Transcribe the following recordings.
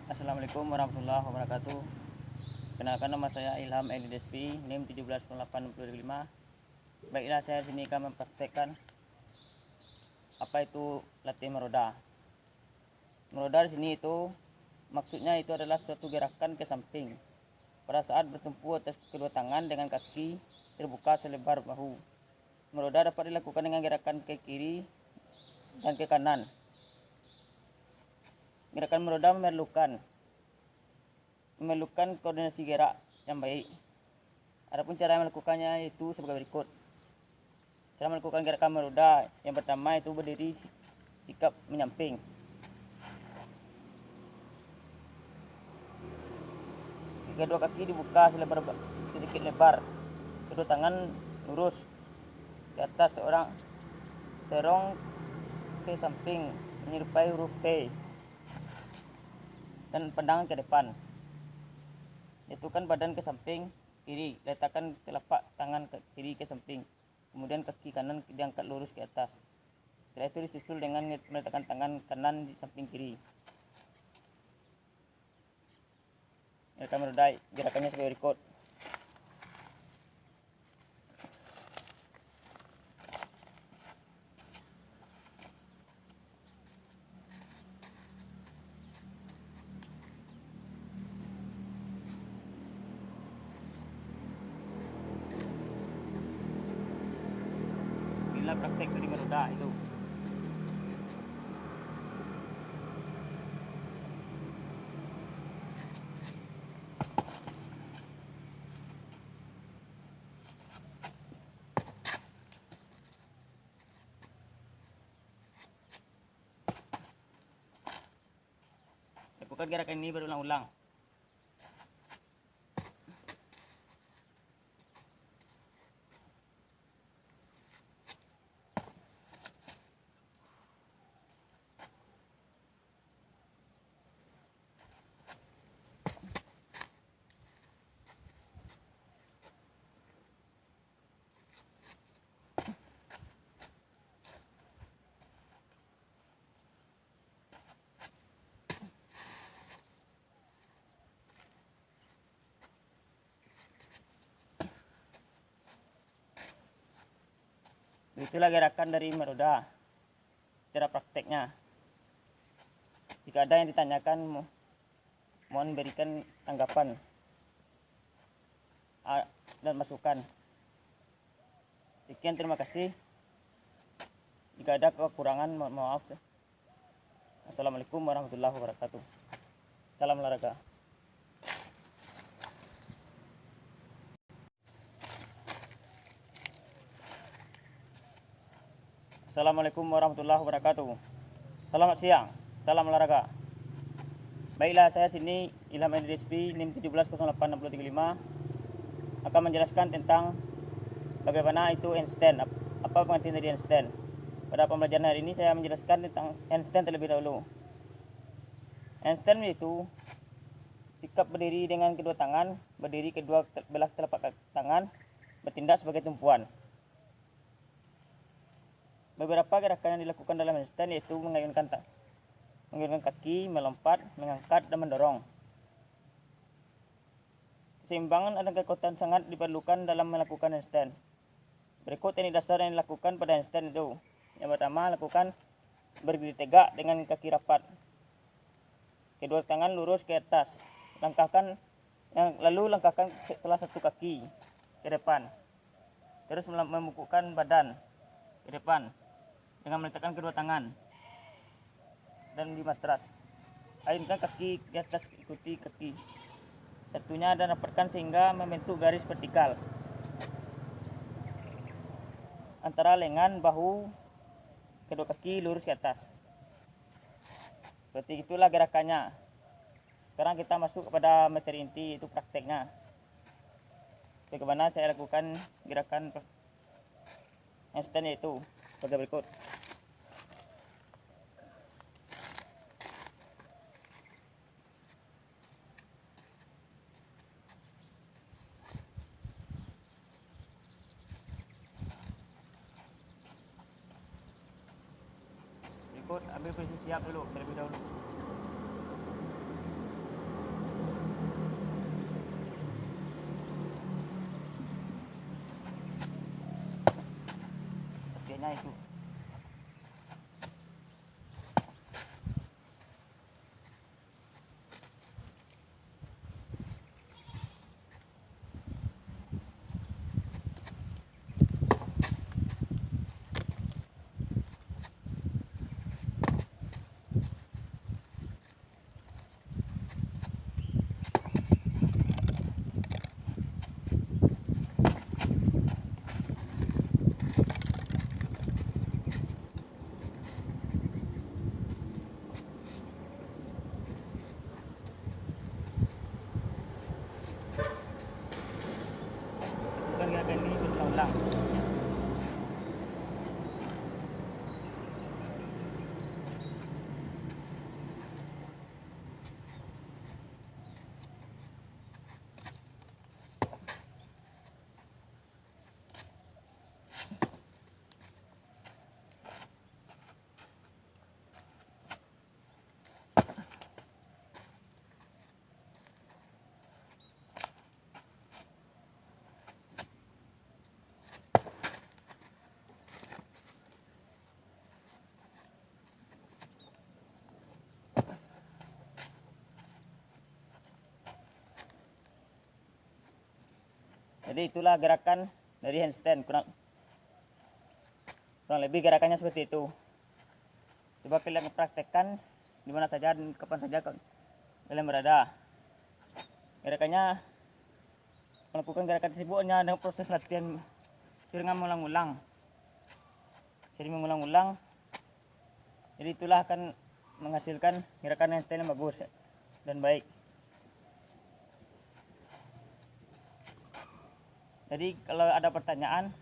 Assalamualaikum warahmatullahi wabarakatuh. Kenalkan, nama saya Ilham Edi Despi, NIM 170825. Baiklah, saya sini akan mempraktekkan apa itu latih meroda. Meroda di sini itu maksudnya itu adalah suatu gerakan ke samping pada saat bertumpu atas kedua tangan dengan kaki terbuka selebar bahu. Meroda dapat dilakukan dengan gerakan ke kiri dan ke kanan. Gerakan meroda memerlukan koordinasi gerak yang baik. Adapun cara melakukannya itu sebagai berikut. Cara melakukan gerakan meroda yang pertama itu berdiri sikap menyamping. Kedua kaki dibuka sedikit lebar. Kedua tangan lurus ke atas serong ke samping menyerupai huruf V dan pandangan ke depan. Jatuhkan badan ke samping kiri, letakkan telapak tangan ke kiri ke samping, kemudian kaki kanan diangkat lurus ke atas. Setelah itu disusul dengan meletakkan tangan kanan di samping kiri. Gerakan meroda gerakannya sebagai berikut. Bila praktek dari meroda itu. Lakukan gerakan ini berulang-ulang. Itulah gerakan dari meroda secara prakteknya. Jika ada yang ditanyakan, mohon berikan tanggapan dan masukan. Sekian, terima kasih. Jika ada kekurangan, mohon maaf. Assalamualaikum warahmatullahi wabarakatuh. Salam olahraga. Assalamualaikum warahmatullahi wabarakatuh. Selamat siang, salam olahraga. Baiklah, saya sini Ilham Edi Despi, NIM 170865 akan menjelaskan tentang bagaimana itu handstand. Apa pengertian dari handstand? Pada pembelajaran hari ini saya menjelaskan tentang handstand terlebih dahulu. Handstand itu sikap berdiri dengan kedua tangan, berdiri kedua belah telapak tangan, bertindak sebagai tumpuan. Beberapa gerakan yang dilakukan dalam handstand yaitu mengayunkan kaki, melompat, mengangkat, dan mendorong. Keseimbangan dan kekuatan sangat diperlukan dalam melakukan handstand. Berikut teknik dasar yang dilakukan pada handstand itu. Yang pertama, lakukan berdiri tegak dengan kaki rapat. Kedua tangan lurus ke atas. Lalu langkahkan salah satu kaki ke depan. Terus membungkukkan badan ke depan dengan meletakkan kedua tangan dan di matras. Ayunkan kaki di atas, ikuti kaki satunya dan rapatkan sehingga membentuk garis vertikal antara lengan bahu kedua kaki lurus ke atas. Seperti itulah gerakannya. Sekarang kita masuk kepada materi inti, itu prakteknya. Bagaimana saya lakukan gerakan handstand yaitu sebagai berikut. Ambil posisi siap dulu terlebih dahulu. materinya itu. Bukan gerakan ini berulang-ulang. Jadi itulah gerakan dari handstand, kurang lebih gerakannya seperti itu. Coba kalian praktekkan di mana saja dan kapan saja kalian berada. Gerakannya melakukan gerakan tersebut hanya dengan proses latihan sering mengulang-ulang. Sering mengulang-ulang. Jadi itulah akan menghasilkan gerakan handstand yang bagus dan baik. Jadi kalau ada pertanyaan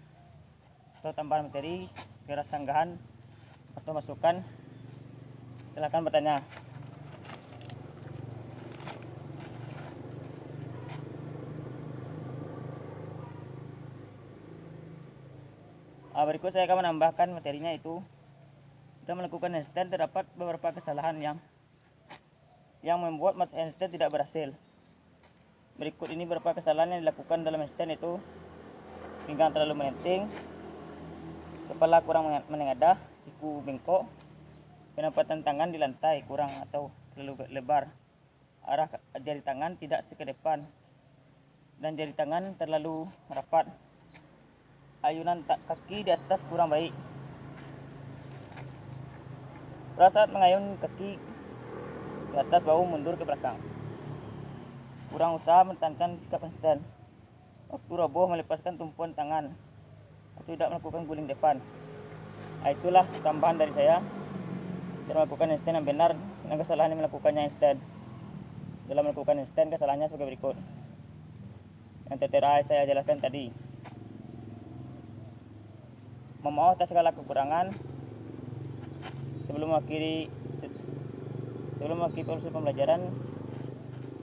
atau tambahan materi, segera sanggahan atau masukan, silakan bertanya. Berikut saya akan menambahkan materinya itu. Dalam melakukan handstand terdapat beberapa kesalahan yang membuat handstand tidak berhasil. Berikut ini beberapa kesalahan yang dilakukan dalam handstand itu: pinggang terlalu melenting, kepala kurang menengadah, siku bengkok, penempatan tangan di lantai kurang atau terlalu lebar, arah jari tangan tidak ke depan, dan jari tangan terlalu rapat, ayunan kaki di atas kurang baik. Pada saat mengayun kaki ke atas, bahu mundur ke belakang. Kurang usaha mempertahankan sikap handstand. Waktu roboh melepaskan tumpuan tangan atau tidak melakukan guling depan. Itulah tambahan dari saya cara melakukan handstand yang benar dan kesalahan yang melakukannya handstand. Dalam melakukan handstand, kesalahannya sebagai berikut yang tertera saya jelaskan tadi. Memohon atas segala kekurangan. Sebelum mengakhiri proses pembelajaran,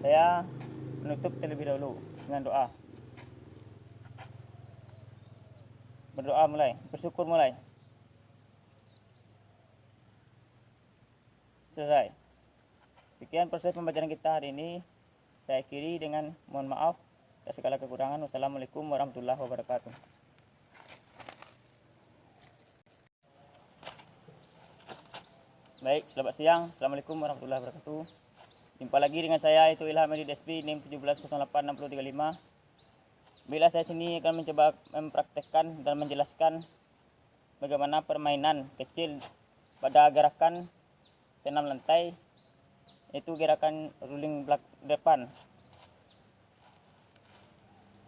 saya menutup terlebih dahulu dengan doa. Berdoa mulai, bersyukur mulai. Selesai. Sekian proses pembelajaran kita hari ini. Saya akhiri dengan mohon maaf atas segala kekurangan. Wassalamualaikum warahmatullahi wabarakatuh. Baik, selamat siang. Assalamualaikum warahmatullahi wabarakatuh. Jumpa lagi dengan saya, itu Ilham Edi DSP, NIM 17086035. Bila saya sini akan mencoba mempraktekkan dan menjelaskan bagaimana permainan kecil pada gerakan senam lantai, yaitu gerakan rolling block depan,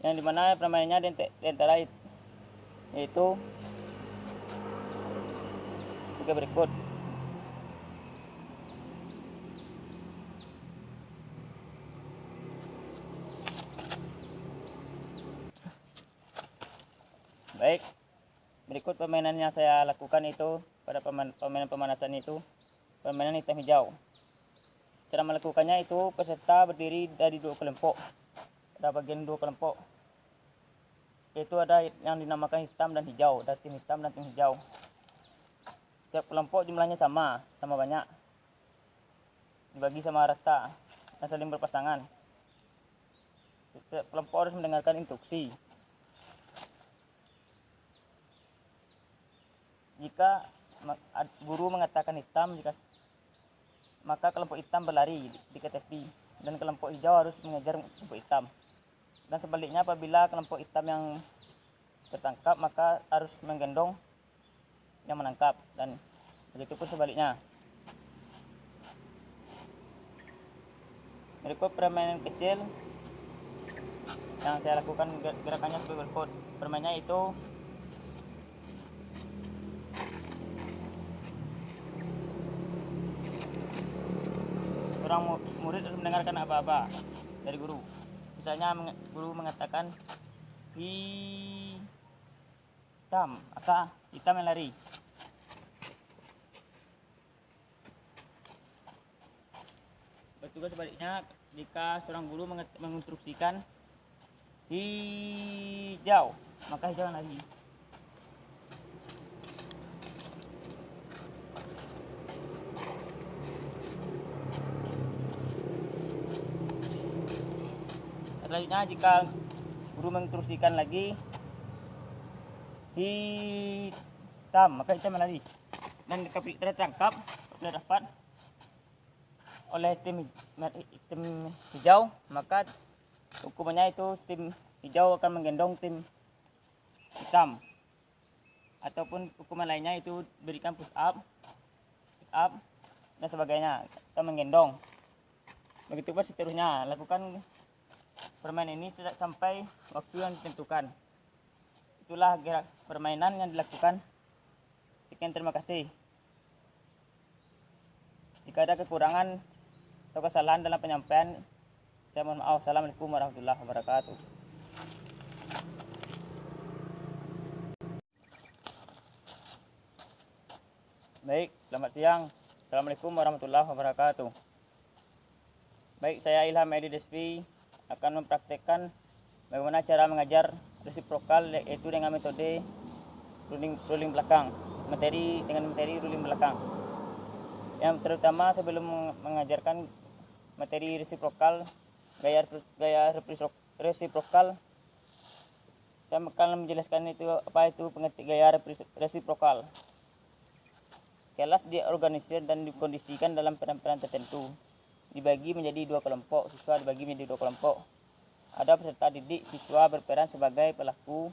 yang dimana permainannya di antara yaitu sebagai berikut. Baik, berikut permainan yang saya lakukan itu pada permainan pemanasan itu, permainan hitam hijau. Cara melakukannya itu peserta berdiri dari dua kelompok. Ada bagian dua kelompok, yaitu ada yang dinamakan hitam dan hijau, ada tim hitam dan tim hijau. Setiap kelompok jumlahnya sama banyak, dibagi sama rata dan saling berpasangan. Setiap kelompok harus mendengarkan instruksi. Jika guru mengatakan hitam, maka kelompok hitam berlari di tepi dan kelompok hijau harus mengejar kelompok hitam. Dan sebaliknya, apabila kelompok hitam yang tertangkap, maka harus menggendong yang menangkap, dan begitu pun sebaliknya. Berikut permainan kecil yang saya lakukan gerakannya sebagai berikut. Permainnya itu orang murid harus mendengarkan apa-apa dari guru. Misalnya guru mengatakan hitam, maka hitam yang lari. Juga sebaliknya, jika seorang guru menginstruksikan hijau, maka hijau yang lari. Selanjutnya, jika guru menginstruksikan lagi hitam, maka hitam yang lari. Dan jika tertangkap, apabila dapat oleh tim hijau, maka hukumannya itu tim hijau akan menggendong tim hitam, ataupun hukuman lainnya itu berikan push up, sit up, dan sebagainya, atau menggendong. Begitu pun seterusnya. Lakukan permainan ini sampai waktu yang ditentukan. Itulah permainan yang dilakukan. Sekian, terima kasih. Jika ada kekurangan atau kesalahan dalam penyampaian, saya mohon maaf. Assalamualaikum warahmatullahi wabarakatuh. Baik, selamat siang. Assalamualaikum warahmatullahi wabarakatuh. Baik, saya Ilham Edi Despi akan mempraktekkan bagaimana cara mengajar resiprokal, yaitu dengan metode ruling belakang, materi ruling belakang. Yang terutama, sebelum mengajarkan materi resiprokal, gaya resiprokal, saya akan menjelaskan apa itu pengertian gaya resiprokal. Kelas diorganisir dan dikondisikan dalam peran-peran tertentu. Dibagi menjadi dua kelompok, siswa dibagi menjadi dua kelompok. Ada peserta didik, siswa berperan sebagai pelaku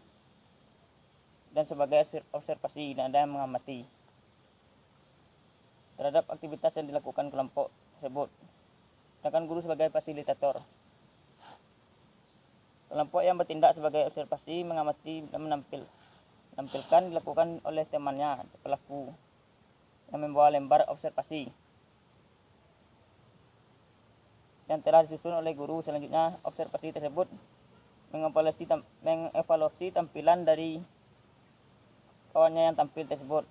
dan sebagai observasi, dan ada yang mengamati terhadap aktivitas yang dilakukan kelompok tersebut, sedangkan guru sebagai fasilitator. Kelompok yang bertindak sebagai observasi, mengamati dan menampilkan dilakukan oleh temannya, pelaku, yang membawa lembar observasi yang telah disusun oleh guru. Selanjutnya, observasi tersebut mengevaluasi tampilan dari kawannya yang tampil tersebut.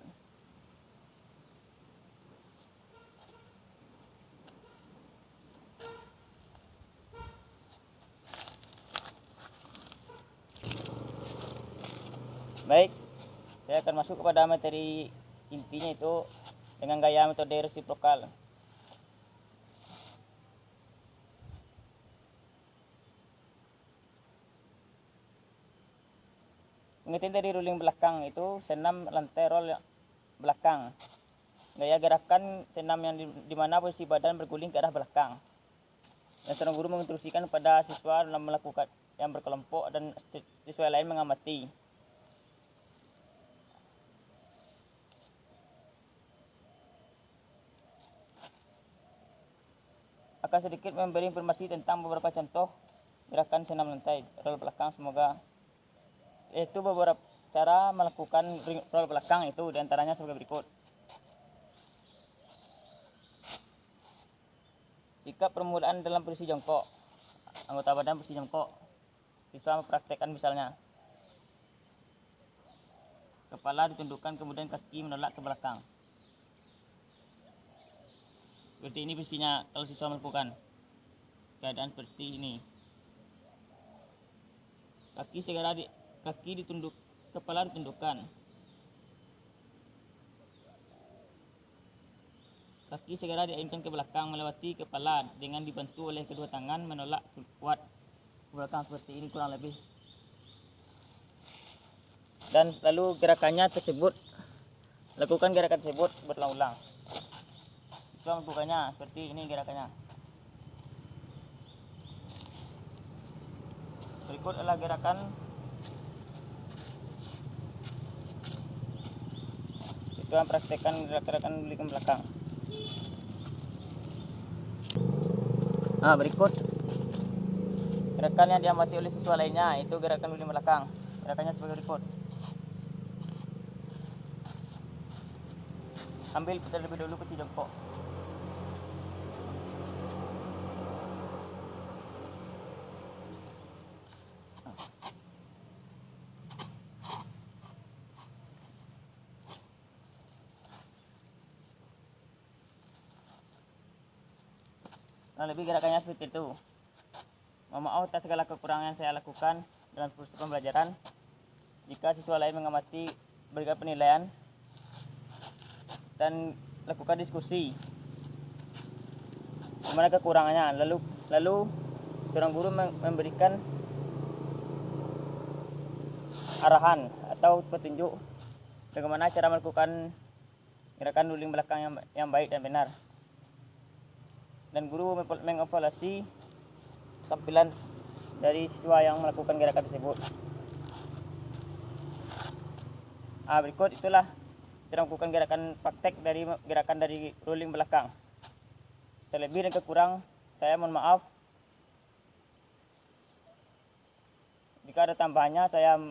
Baik, saya akan masuk kepada materi intinya, itu dengan gaya metode resiprokal. Pengertian dari ruling belakang itu senam lantai roll belakang. Gaya gerakan senam yang di mana posisi badan berguling ke arah belakang. Dan seorang guru menginstruksikan pada siswa dalam melakukan yang berkelompok, dan siswa lain mengamati. Akan sedikit memberi informasi tentang beberapa contoh gerakan senam lantai roll belakang. Semoga itu beberapa cara melakukan roll belakang, itu diantaranya sebagai berikut. Sikap permulaan dalam posisi jongkok. Anggota badan posisi jongkok. Siswa mempraktekkan misalnya, kepala ditundukkan, kemudian kaki menolak ke belakang. Seperti ini posisinya kalau siswa melakukan keadaan seperti ini. Kaki ditunduk, kepala ditundukkan. Kaki segera diayunkan ke belakang melewati kepala dengan dibantu oleh kedua tangan menolak kuat ke belakang, seperti ini kurang lebih. Dan lalu gerakannya tersebut Lakukan gerakan tersebut berulang-ulang. Coba membukanya seperti ini gerakannya. Berikut adalah gerakan siswa praktekkan gerakan guling ke belakang. Berikut gerakan yang diamati oleh siswa lainnya, itu gerakan guling belakang. Gerakannya sebagai berikut. Ambil terlebih dahulu posisi jongkok. Nah, lebih gerakannya seperti itu. Mohon maaf atas segala kekurangan yang saya lakukan dalam proses pembelajaran. Jika siswa lain mengamati, berikan penilaian dan lakukan diskusi gimana kekurangannya. Lalu seorang guru memberikan arahan atau petunjuk bagaimana cara melakukan gerakan guling belakang yang baik dan benar. Dan guru mengevaluasi tampilan dari siswa yang melakukan gerakan tersebut. Berikut itulah cara melakukan gerakan praktek dari rolling belakang. Terlebih dan kekurang saya mohon maaf. Jika ada tambahannya saya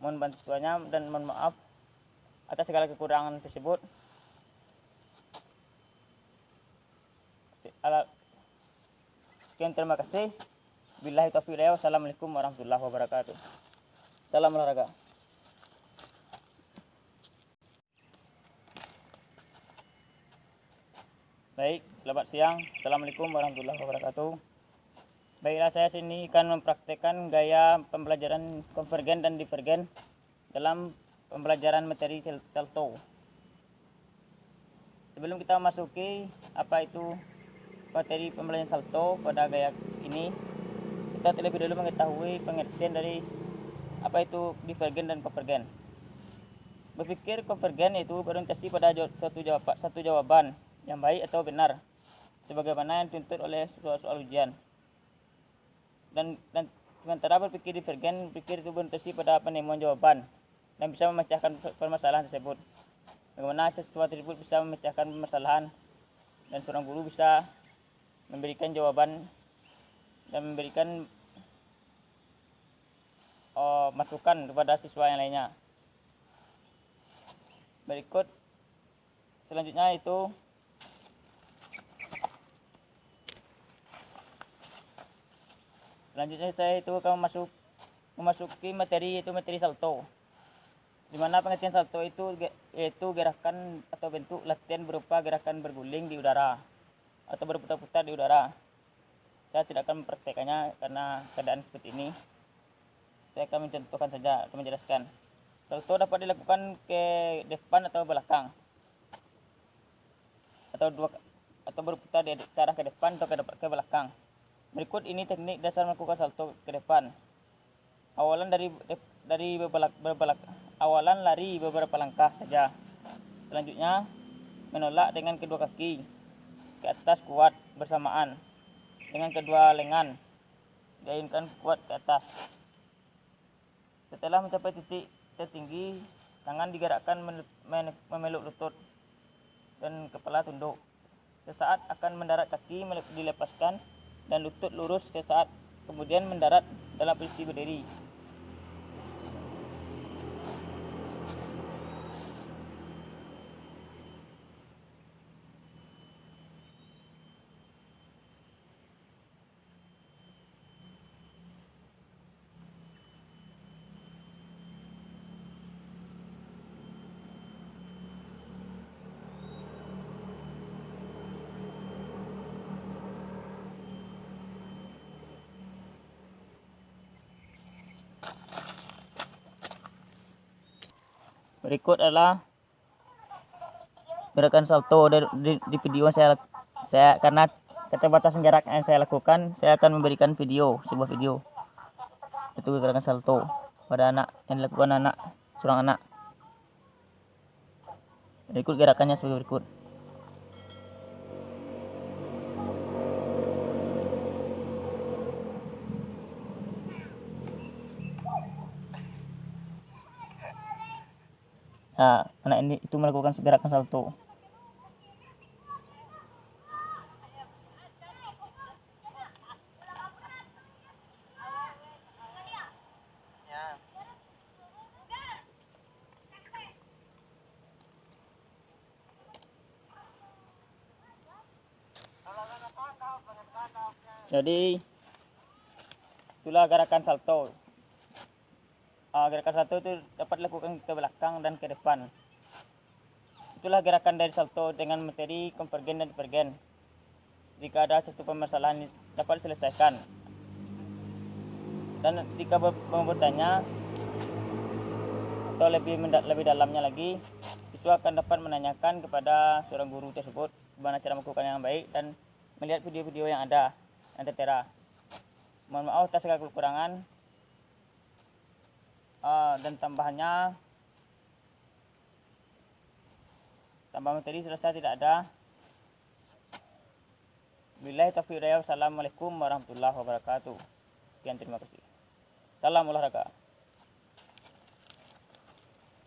mohon bantuannya dan mohon maaf atas segala kekurangan tersebut. Sekian, terima kasih. Billahi taufiq wal hidayah. Wassalamualaikum warahmatullahi wabarakatuh. Salam olahraga. Baik, selamat siang. Assalamualaikum warahmatullahi wabarakatuh. Baiklah, saya sini akan mempraktekkan gaya pembelajaran konvergen dan divergen dalam pembelajaran materi salto. Sebelum kita memasuki apa itu materi pembelajaran salto pada gaya ini, kita terlebih dahulu mengetahui pengertian dari apa itu divergen dan konvergen. Berpikir konvergen itu berorientasi pada satu jawaban yang baik atau benar, sebagaimana yang dituntut oleh soal ujian. Dan sementara berpikir divergen, berpikir itu berorientasi pada penemuan jawaban dan bisa memecahkan permasalahan tersebut. Bagaimana siswa tersebut bisa memecahkan permasalahan dan seorang guru bisa memberikan jawaban dan memberikan masukan kepada siswa yang lainnya. Berikut selanjutnya itu saya itu akan memasuki materi salto, di mana pengertian salto itu yaitu gerakan atau bentuk latihan berupa gerakan berguling di udara atau berputar-putar di udara. Saya tidak akan mempraktekannya karena keadaan seperti ini. Saya akan mencontohkan saja atau menjelaskan. Salto dapat dilakukan ke depan atau belakang, atau berputar dari arah ke depan atau ke belakang. Berikut ini teknik dasar melakukan salto ke depan. Awalan lari beberapa langkah saja. Selanjutnya menolak dengan kedua kaki ke atas kuat bersamaan dengan kedua lengan diayunkan kuat ke atas. Setelah mencapai titik tertinggi, tangan digerakkan memeluk lutut dan kepala tunduk. Sesaat akan mendarat, kaki dilepaskan dan lutut lurus sesaat, kemudian mendarat dalam posisi berdiri. Berikut adalah gerakan salto di video saya karena keterbatasan jarak yang saya lakukan, saya akan memberikan sebuah video. Itu gerakan salto pada anak yang dilakukan seorang anak. Berikut gerakannya sebagai berikut. Nah, anak ini itu melakukan gerakan salto. Jadi itulah gerakan salto. Gerakan salto itu dapat dilakukan ke belakang dan ke depan. Itulah gerakan dari salto dengan materi konvergen dan divergen. Jika ada satu permasalahan dapat diselesaikan. Dan jika mau bertanya atau lebih dalamnya lagi, siswa akan dapat menanyakan kepada seorang guru tersebut bagaimana cara melakukan yang baik dan melihat video-video yang ada yang tertera. Mohon maaf atas segala kekurangan, dan tambahan materi selesai tidak ada. Billahi taufiq hidayah. Wassalamualaikum warahmatullahi wabarakatuh. Sekian, terima kasih. Salam olahraga.